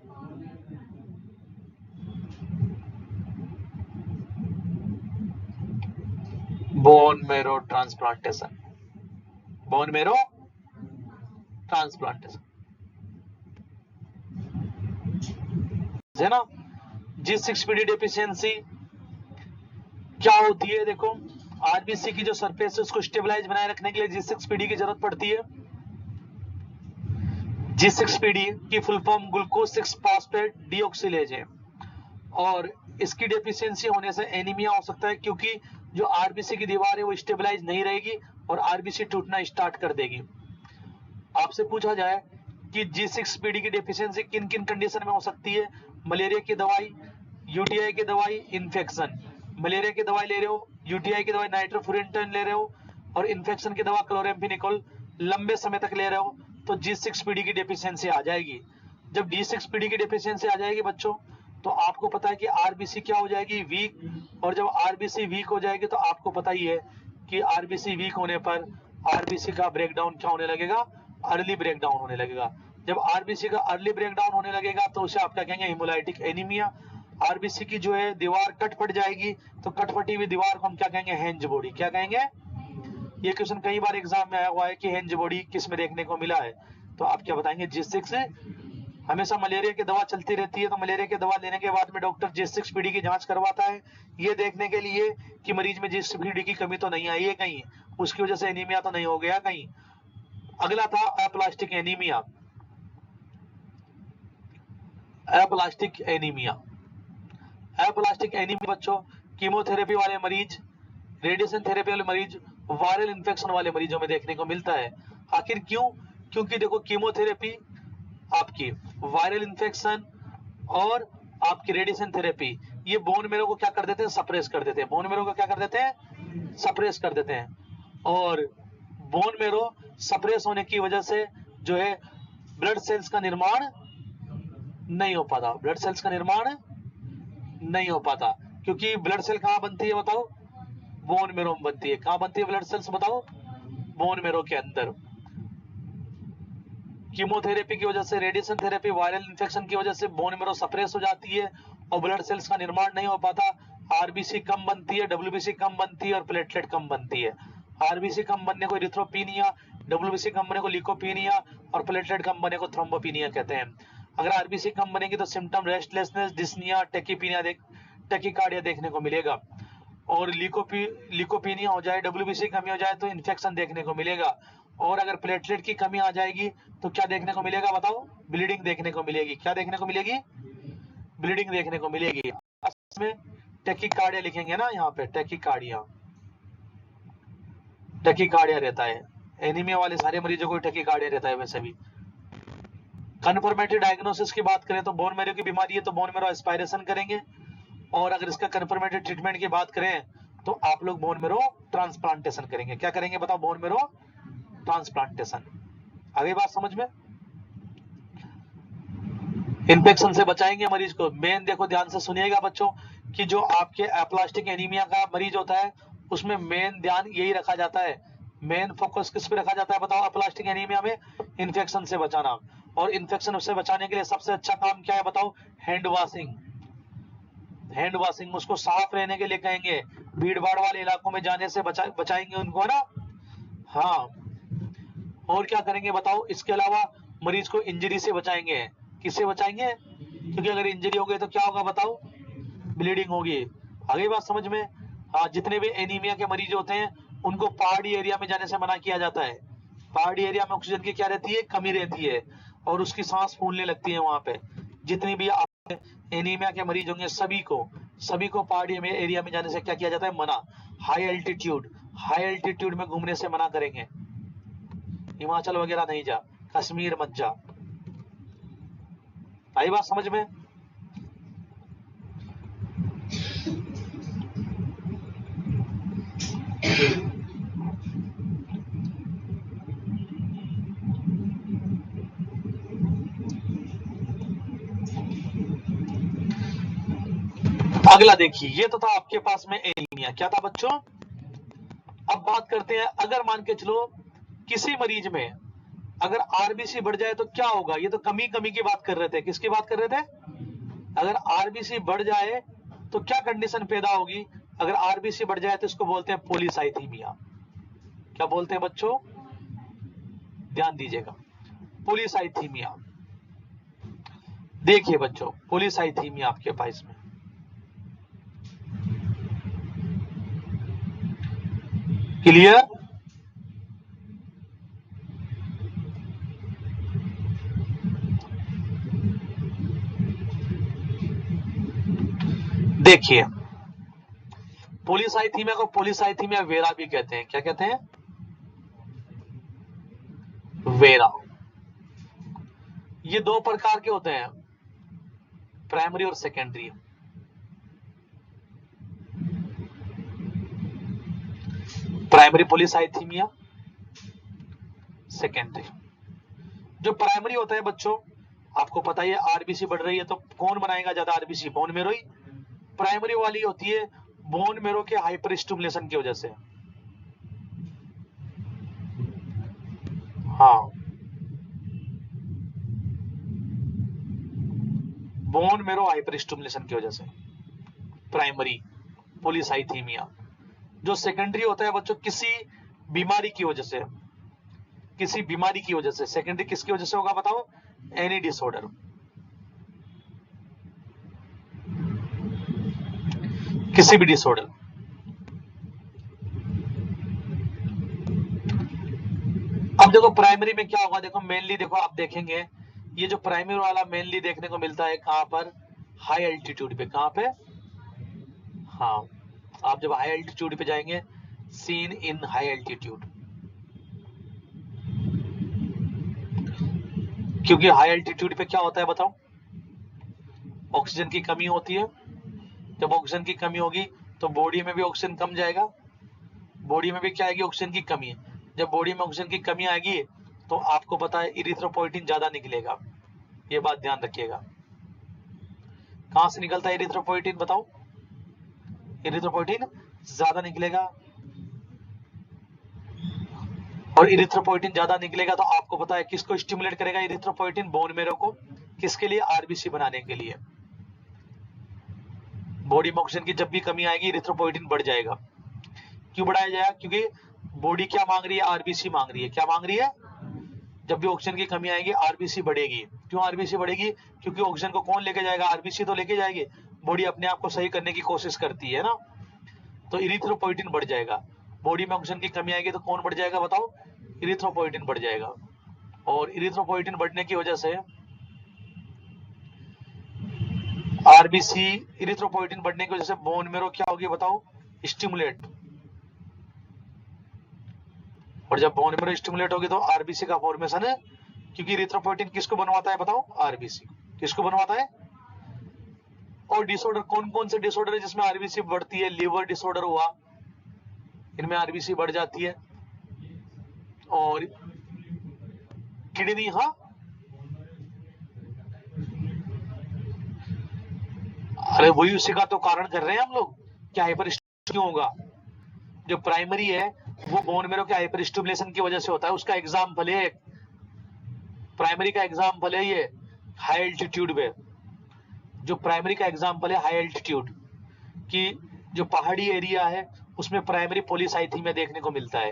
bone marrow transplantation, bone marrow transplantation, है ना। G6PD डेफिशिएंसी क्या होती है, देखो आरबीसी की जो सरफेस है उसको स्टेबलाइज बनाए रखने के लिए G6PD की जरूरत पड़ती है। G6PD की फुल फॉर्म ग्लूकोज 6 फॉस्फेट डीऑक्सिलेज है, और इसकी डेफिशिएंसी होने से एनीमिया हो सकता है, क्योंकि जो आरबीसी की दीवार है वो स्टेबलाइज नहीं रहेगी और आरबीसी टूटना स्टार्ट कर देगी। आपसे पूछा जाए कि G6PD की डेफिशिएंसी किन किन कंडीशन में हो सकती है, मलेरिया की दवाई, यूटीआई की दवाई, इन्फेक्शन। मलेरिया की दवाई ले रहे हो, यूटीआई की दवाई नाइट्रोफुरेंटन ले रहे हो, और इन्फेक्शन की दवा क्लोरेम्फेनिकोल लंबे समय तक ले रहे हो, तो G6PD की डेफिशिएंसी आ जाएगी। जब G6PD की डेफिशिएंसी आ जाएगी बच्चों, तो आपको पता है कि आरबीसी क्या हो जाएगी, वीक। और जब आरबीसी वीक हो जाएगी तो आपको पता ही है कि आरबीसी वीक होने पर आरबीसी का ब्रेकडाउन क्या होने लगेगा, अर्ली ब्रेकडाउन होने लगेगा। जब आरबीसी का अर्ली ब्रेकडाउन होने लगेगा तो उसे आप क्या कहेंगे, हिमोलाइटिक एनीमिया। आरबीसी की जो है दीवार कट फट जाएगी, तो कटफटी हुई दीवार को हम क्या कहेंगे, हेंज बॉडी। क्या कहेंगे, ये क्वेश्चन कई बार एग्जाम में आया हुआ है कि हेंज बॉडी किस में देखने को मिला है, तो आप क्या बताएंगे, G6। हमेशा मलेरिया की दवा चलती रहती है, तो मलेरिया की दवा लेने के बाद में डॉक्टर G6PD की जांच करवाता है, ये देखने के लिए कि मरीज में G6PD की कमी तो नहीं आई है कहीं, उसकी वजह से एनीमिया तो नहीं हो गया कहीं। अगला था aplastic anaemia. Aplastic anaemia, aplastic anaemia बच्चों कीमोथेरेपी वाले मरीज, रेडिएशन थेरेपी वाले मरीज, वायरल इंफेक्शन वाले मरीजों में देखने को मिलता है। आखिर क्यों, क्योंकि देखो कीमोथेरेपी, आपकी वायरल इंफेक्शन और आपकी रेडिएशन थेरेपी, ये बोन मेरो को क्या कर देते हैं, सप्रेस कर देते हैं। बोन मेरो को क्या कर देते हैं, सप्रेस कर देते हैं। और बोन मेरो सप्रेस होने की वजह से जो है ब्लड सेल्स का निर्माण नहीं हो पाता, ब्लड सेल्स का निर्माण नहीं हो पाता, क्योंकि ब्लड सेल कहाँ बनती है बताओ, बोन मेरो में बनती है। कहाँ बनती है ब्लड सेल्स बताओ, बोन मेरो के अंदर। कीमोथेरेपी की वजह से, रेडिएशन थेरेपी, वायरल इंफेक्शन की वजह से बोन मेरो सप्रेस हो जाती है और ब्लड सेल्स का निर्माण नहीं हो पाता। आरबीसी कम बनती है, डब्ल्यूबीसी कम बनती है और प्लेटलेट कम बनती है। आरबीसी कम बनने को इरिथ्रोपिनिया, डब्ल्यूबीसी कम बनने को ल्यूकोपिनिया और प्लेटलेट कम बनने को थ्रोम्बोपिनिया कहते हैं। अगर आरबीसी कम बनेगी तो सिम्टम रेस्टलेसनेस, डिस्निया, टेकिकार्डिया देखने को मिलेगा। और ल्यूकोपिनिया हो जाए, डब्ल्यूबीसी कमी हो जाए तो इन्फेक्शन देखने को मिलेगा। और अगर प्लेटलेट की कमी आ जाएगी तो क्या देखने को मिलेगा बताओ, ब्लीडिंग देखने को मिलेगी। क्या देखने को मिलेगी, ब्लीडिंग देखने को मिलेगी। इसमें टेकिकार्डिया लिखेंगे ना, यहाँ पे टेकिकार्डिया, टेकिकार्डिया रहता है। एनीमिया वाले सारे मरीजों को टेकिकार्डिया रहता है वैसे भी। कन्फर्मेटरी डायग्नोसिस की बात करें तो बोन मैरो की बीमारी है तो बोन मैरो एस्पायरेशन करेंगे, और अगर इसका कन्फर्मेटरी ट्रीटमेंट की बात करें तो आप लोग बोन मैरो ट्रांसप्लांटेशन करेंगे। क्या करेंगे बताओ, बोन मैरो ट्रांसप्लांटेशन। आगे बात समझ में, इन्फेक्शन से बचाएंगे मरीज को। मेन देखो ध्यान से सुनिएगा बच्चों कि जो आपके एप्लास्टिक एनीमिया का मरीज होता है उसमें मेन ध्यान यही रखा जाता है, मेन फोकस किस पे रखा जाता है बताओ? अप्लास्टिक एनीमिया में इन्फेक्शन से बचाना, और इन्फेक्शन से बचाने के लिए सबसे अच्छा काम क्या है बताओ? Hand washing. हैंड वॉशिंग, उसको साफ रहने के लिए कहेंगे, भीड़ भाड़ वाले इलाकों में जाने से बचाएंगे उनको, है ना? हाँ, और क्या करेंगे बताओ? इसके अलावा मरीज को इंजरी से बचाएंगे। किससे बचाएंगे? क्योंकि अगर इंजरी हो गई तो क्या होगा बताओ? ब्लीडिंग होगी। आ गई बात समझ में? हाँ, जितने भी एनीमिया के मरीज होते हैं उनको पहाड़ी एरिया में जाने से मना किया जाता है। पहाड़ी एरिया में ऑक्सीजन की क्या रहती है? कमी रहती है, और उसकी सांस फूलने लगती है वहां पे। जितनी भी एनीमिया के मरीज होंगे सभी को पहाड़ी एरिया में जाने से क्या किया जाता है? मना। हाई एल्टीट्यूड में घूमने से मना करेंगे। हिमाचल वगैरह नहीं जा, कश्मीर मत जा। आई बात समझ में? अगला देखिए, ये तो था आपके पास में एनीमिया। क्या था बच्चों? अब बात करते हैं, अगर मान के चलो किसी मरीज में अगर आरबीसी बढ़ जाए तो क्या होगा? ये तो कमी की बात कर रहे थे। किसकी बात कर रहे थे? अगर आरबीसी बढ़ जाए तो क्या कंडीशन पैदा होगी? अगर आरबीसी बढ़ जाए तो इसको बोलते हैं पॉलीसाइथीमिया। क्या बोलते हैं बच्चों? ध्यान दीजिएगा, पॉलीसाइथीमिया। देखिए बच्चों, पॉलीसाइथीमिया आपके पास में क्लियर? देखिए, पॉलीसाइथीमिया को पॉलीसाइथीमिया वेरा भी कहते हैं। क्या कहते हैं? वेरा। ये दो प्रकार के होते हैं, प्राइमरी और सेकेंडरी। Primary polycythaemia, secondary. जो प्राइमरी होता है बच्चों, आपको पता ही है, आरबीसी बढ़ रही है तो कौन बनाएगा ज्यादा आरबीसी? बोन मेरो ही। प्राइमरी वाली होती है बोन मेरो के हाइपर स्टिमुलेशन की वजह से। हाँ, बोन मेरो हाइपर स्टिमुलेशन की वजह से प्राइमरी पॉलीसाइथीमिया। जो सेकेंडरी होता है बच्चों, किसी बीमारी की वजह से, किसी बीमारी की वजह से। सेकेंडरी किसकी वजह से होगा बताओ? एनी डिसऑर्डर, किसी भी डिसऑर्डर। अब देखो प्राइमरी में क्या होगा, देखो मेनली देखो आप देखेंगे, ये जो प्राइमरी वाला मेनली देखने को मिलता है कहां पर? हाई एल्टीट्यूड पे। कहां पे? हाँ, आप जब हाई एल्टीट्यूड पे जाएंगे, सीन इन हाई एल्टीट्यूड, क्योंकि हाई एल्टीट्यूड पे क्या होता है बताओ? ऑक्सीजन की कमी होती है। जब ऑक्सीजन की कमी होगी तो बॉडी में भी ऑक्सीजन कम जाएगा, बॉडी में भी क्या आएगी? ऑक्सीजन की कमी। जब बॉडी में ऑक्सीजन की कमी आएगी तो आपको पता है इरिथ्रोपोइटिन ज्यादा निकलेगा। ये बात ध्यान रखिएगा। कहां से निकलता है इरिथ्रोपोइटिन बताओ? इरिथ्रोपोइटिन ज्यादा निकलेगा, और इरिथ्रोपोइटिन ज्यादा निकलेगा तो आपको पता है किसको स्टिमुलेट करेगा इरिथ्रोपोइटिन? बोन मेरो को। किसके लिए? आरबीसी बनाने के लिए। बॉडी में ऑक्सीजन की जब भी कमी आएगी इरिथ्रोपोइटिन बढ़ जाएगा। क्यों बढ़ाया जाएगा? क्योंकि बॉडी क्या मांग रही है? आरबीसी मांग रही है। क्या मांग रही है? जब भी ऑक्सीजन की कमी आएगी आरबीसी बढ़ेगी। क्यों आरबीसी बढ़ेगी? क्योंकि ऑक्सीजन को कौन लेके जाएगा? आरबीसी तो लेके जाएगी। बॉडी अपने आप को सही करने की कोशिश करती है ना, तो इरिथ्रोपोइटिन बढ़ जाएगा। बॉडी में ऑक्सीजन की कमी आएगी तो कौन बढ़ जाएगा बताओ? इरिथ्रोपोइटिन बढ़ जाएगा। और इरिथ्रोपोइटिन बढ़ने की वजह से आरबीसी, इरिथ्रोपोइटिन बढ़ने की वजह से बोन मेरो क्या होगी बताओ? स्टिमुलेट। और जब बोन मेरो स्टिमुलेट होगी तो आरबीसी का फॉर्मेशन है, क्योंकि इरिथ्रोपोइटिन किसको बनवाता है बताओ? आरबीसी। किसको बनवाता है? और डिसऑर्डर कौन कौन से डिसऑर्डर है जिसमें आरबीसी बढ़ती है? लीवर डिसऑर्डर हुआ, इनमें आरबीसी बढ़ जाती है। और किडनी, हाँ, अरे वही उसी का तो कारण कर रहे हैं हम लोग, क्या हाइपर क्यों होगा? जो प्राइमरी है वो बोन मेरो के हाइपर स्टिमुलेशन की वजह से होता है। उसका एग्जाम्पल है, प्राइमरी का एग्जाम्पल है ये हाई एल्टीट्यूड पे, जो प्राइमरी का एग्जाम्पल है हाई एल्टीट्यूड की, जो पहाड़ी एरिया है उसमें प्राइमरी पॉलीसाइथीमिया देखने को मिलता है।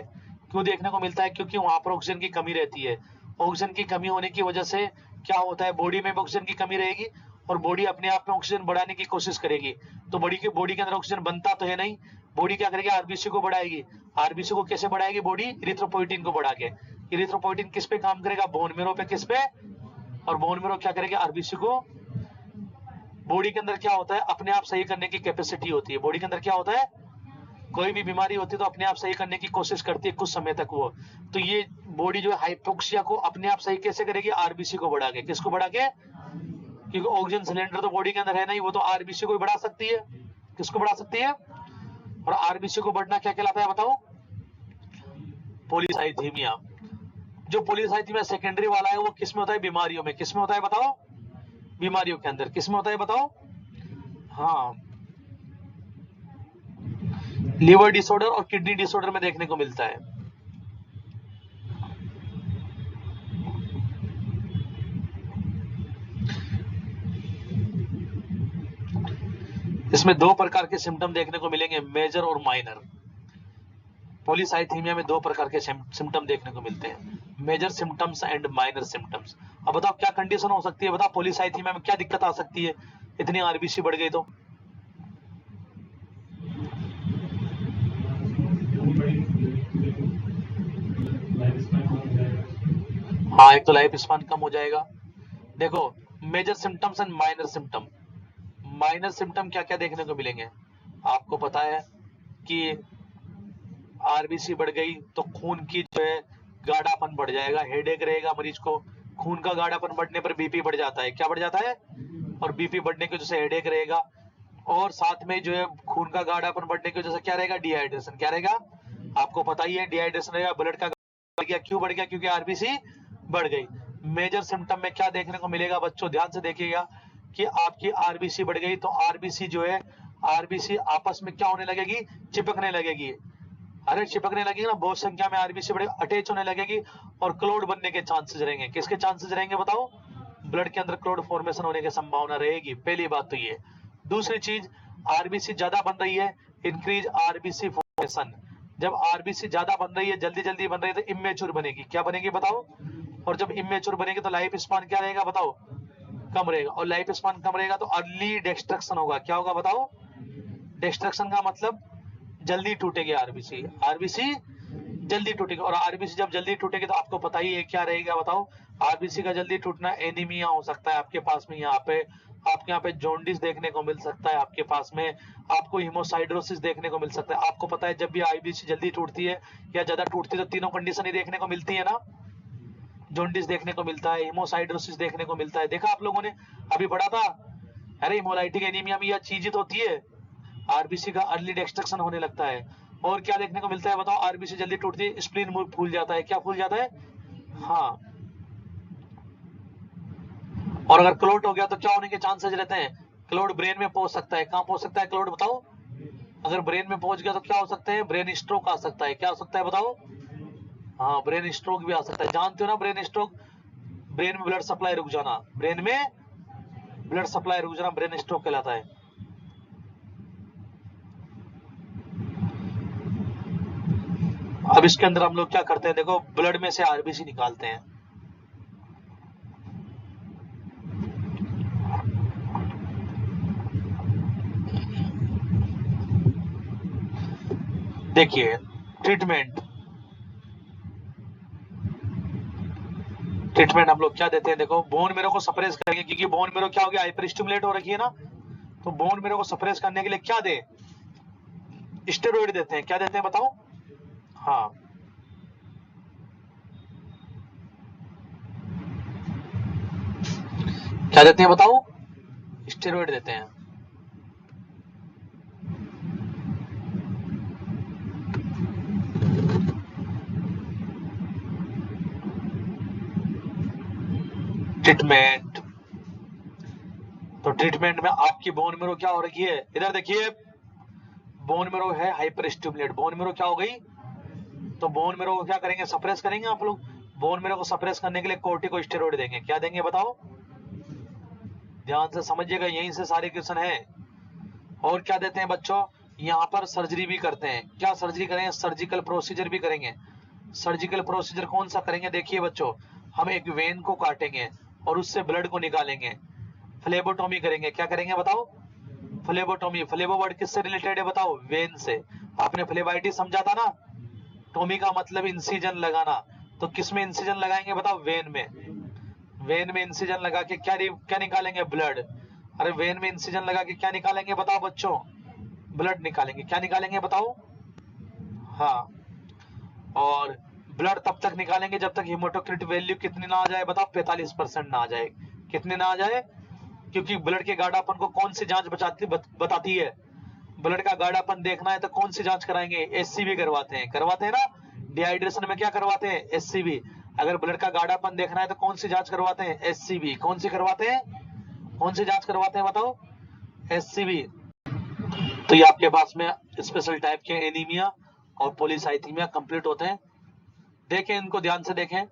क्यों देखने को मिलता है? क्योंकि वहां पर ऑक्सीजन की कमी रहती है। ऑक्सीजन की कमी होने की वजह से क्या होता है, बॉडी में ऑक्सीजन की कमी रहेगी और बॉडी अपने आप में ऑक्सीजन बढ़ाने की कोशिश करेगी। तो बॉडी के अंदर ऑक्सीजन बनता तो है नहीं, बॉडी क्या करेगी, आरबीसी को बढ़ाएगी। आरबीसी को कैसे बढ़ाएगी बॉडी? इरिथ्रोपोइटिन को बढ़ा के। इरिथ्रोपोइटिन किस पे काम करेगा? बोन मेरो पे। किस पे? और बोन मेरो क्या करेगा? आरबीसी को। बॉडी के अंदर क्या होता है, अपने आप सही करने की कैपेसिटी होती है। बॉडी के अंदर क्या होता है, कोई भी बीमारी होती है तो अपने आप सही करने की कोशिश करती है कुछ समय तक वो। तो ये बॉडी जो है हाइपोक्सिया को अपने आप सही कैसे करेगी? आरबीसी को बढ़ा के। किसको बढ़ा के? क्योंकि ऑक्सीजन सिलेंडर तो बॉडी के अंदर है नहीं, वो तो आरबीसी को बढ़ा सकती है। किसको बढ़ा सकती है? और आरबीसी को बढ़ना क्या कहलाता है बताओ? पॉलीसाइथीमिया। जो पॉलीसाइथीमिया सेकेंडरी वाला है वो किसमें होता है? बीमारियों में। किसमें होता है बताओ? बीमारियों के अंदर। किसमें होता है बताओ? हाँ, लिवर डिसऑर्डर और किडनी डिसऑर्डर में देखने को मिलता है। इसमें दो प्रकार के सिम्टम देखने को मिलेंगे, मेजर और माइनर। पॉलीसाइथीमिया में दो प्रकार के सिम्टम देखने को मिलते हैं, major symptoms and minor symptoms. अब बताओ क्या कंडीशन हो सकती है? बताओ पॉलीसाइथीमिया में क्या दिक्कत आ सकती है इतनी आरबीसी बढ़ गई तो? हाँ, एक तो लाइफ स्पान कम हो जाएगा। देखो, major symptoms and minor symptom. Minor symptom क्या क्या देखने को मिलेंगे? आपको पता है कि आरबीसी बढ़ गई तो खून की जो है गाढ़ापन बढ़ जाएगा, हेडेक रहेगा मरीज को। खून का गाढ़ापन बढ़ने पर बीपी बढ़ जाता है। क्या बढ़ जाता है? और बीपी बढ़ने की वजह से हेडेक रहेगा। और साथ में जो है खून का गाढ़ापन बढ़ने की वजह से क्या रहेगा? डिहाइड्रेशन। क्या रहेगा? आपको पता ही है, डिहाइड्रेशन रहेगा, ब्लड का बढ़ गया। क्यों बढ़ गया? क्योंकि आरबीसी बढ़ गई। मेजर सिम्टम में क्या देखने को मिलेगा बच्चों? ध्यान से देखिएगा कि आपकी आरबीसी बढ़ गई तो आरबीसी जो है, आरबीसी आपस में क्या होने लगेगी? चिपकने लगेगी। अरे चिपकने लगेगी ना, बहुत संख्या में आरबीसी बड़े अटैच होने लगेगी और क्लोड बनने के चांसेस रहेंगे। किसके चांसेस रहेंगे बताओ? ब्लड के अंदर क्लोड फॉर्मेशन होने की संभावना रहेगी। पहली बात तो ये। दूसरी चीज, आरबीसी ज्यादा बन रही है, इंक्रीज आरबीसी फॉर्मेशन। जब आरबीसी ज्यादा बन रही है, जल्दी जल्दी बन रही है, तो इमेच्योर बनेगी। क्या बनेगी बताओ? और जब इमेच्योर बनेगी तो लाइफ स्पान क्या रहेगा बताओ? कम रहेगा। और लाइफ स्पान कम रहेगा तो अर्ली डिस्ट्रक्शन होगा। क्या होगा बताओ? डिस्ट्रक्शन का मतलब जल्दी टूटेगी आरबीसी। आरबीसी जल्दी टूटेगी, और आरबीसी जब जल्दी टूटेगी तो आपको पता ही है क्या रहेगा बताओ? आरबीसी का जल्दी टूटना एनीमिया हो सकता है आपके पास में। यहाँ पे आपके यहाँ पे जॉन्डिस देखने को मिल सकता है आपके पास में। आपको हिमोसाइड्रोसिस देखने को मिल सकता है। आपको पता है जब भी आरबीसी जल्दी टूटती है या ज्यादा टूटती है तो तीनों कंडीशन ही देखने को मिलती है ना। जॉन्डिस देखने को मिलता है, हिमोसाइड्रोसिस देखने को मिलता है। देखा आप लोगों ने, अभी पढ़ा था। अरे हिमोलाइटिक एनीमिया में यह चीज तो होती है, आरबीसी का अर्ली डिस्ट्रक्शन होने लगता है। और क्या देखने को मिलता है बताओ? आरबीसी जल्दी टूटती है, स्प्लीन फूल जाता है। क्या फूल जाता है? हाँ। और अगर क्लोट हो गया तो क्या होने के चांसेस रहते हैं? क्लोट ब्रेन में पहुंच सकता है। कहां पहुंच सकता है क्लोट बताओ? अगर ब्रेन में पहुंच गया तो क्या हो सकता है? ब्रेन स्ट्रोक आ सकता है। क्या हो सकता है बताओ? हाँ, ब्रेन स्ट्रोक भी आ सकता है। जानते हो ना ब्रेन स्ट्रोक? ब्रेन में ब्लड सप्लाई रुक जाना, ब्रेन में ब्लड सप्लाई रुक जाना ब्रेन स्ट्रोक कहलाता है। अब इसके अंदर हम लोग क्या करते हैं, देखो ब्लड में से आरबीसी निकालते हैं। देखिए ट्रीटमेंट, ट्रीटमेंट हम लोग क्या देते हैं? देखो बोन मेरो को सप्रेस करेंगे, क्योंकि बोन मेरो क्या हो गया? हाइपर स्टिमुलेट हो रखी है ना। तो बोन मेरो को सप्रेस करने के लिए क्या दे? स्टेरॉइड देते हैं। क्या देते हैं बताओ? हाँ, क्या देते हैं बताओ? स्टेरॉइड देते हैं। ट्रीटमेंट, तो ट्रीटमेंट में आपकी बोन मेरो क्या हो रखी है? इधर देखिए, बोन मेरो है हाइपर स्टिमुलेट, बोन मेरो क्या हो गई, तो बोन मेरो को क्या करेंगे, सप्रेस करेंगे आप लोग। बोन मेरो को सप्रेस करने के लिए कोर्टिकोस्टेरॉइड देंगे। क्या देंगे बताओ, ध्यान से समझिएगा, यहीं से सारे क्वेश्चन है। और क्या देते हैं बच्चों, यहाँ पर सर्जरी भी करते हैं। क्या सर्जरी करेंगे, सर्जिकल प्रोसीजर भी करेंगे। सर्जिकल प्रोसीजर कौन सा करेंगे, देखिए बच्चों, हम एक वेन को काटेंगे और उससे ब्लड को निकालेंगे, फ्लेबोटॉमी करेंगे। क्या करेंगे बताओ, फ्लेबोटॉमी। फ्लेबो वर्ड किससे रिलेटेड है बताओ, वेन से। आपने फ्लेबाइटिस समझा था ना, टोमी का मतलब इंसिजन लगाना, तो किस में इंसिजन लगाएंगे बताओ, वेन में। वेन में इंसिजन लगा के क्या निकालेंगे, ब्लड। अरे वेन में इंसिजन लगा के क्या निकालेंगे बताओ बच्चों, ब्लड निकालेंगे। क्या निकालेंगे बताओ, हाँ, और ब्लड तब तक निकालेंगे जब तक हीमोटोक्रिट वैल्यू कितनी ना आ जाए बताओ, 45% ना आ जाए। कितने ना आ जाए, क्योंकि ब्लड के गाढ़ापन को कौन सी जांच बताती है, ब्लड का गाढ़ापन देखना है तो कौन सी जांच कराएंगे, एससीबी करवाते हैं ना। डिहाइड्रेशन में क्या करवाते हैं, एससीबी। अगर ब्लड का गाढ़ापन देखना है तो कौन सी जांच करवाते हैं, एससीबी। कौन सी करवाते हैं, कौन सी जांच करवाते हैं बताओ, एससीबी। तो ये आपके पास में स्पेशल टाइप के एनीमिया और पॉलीसाइथीमिया कंप्लीट होते हैं। देखें इनको ध्यान से देखें।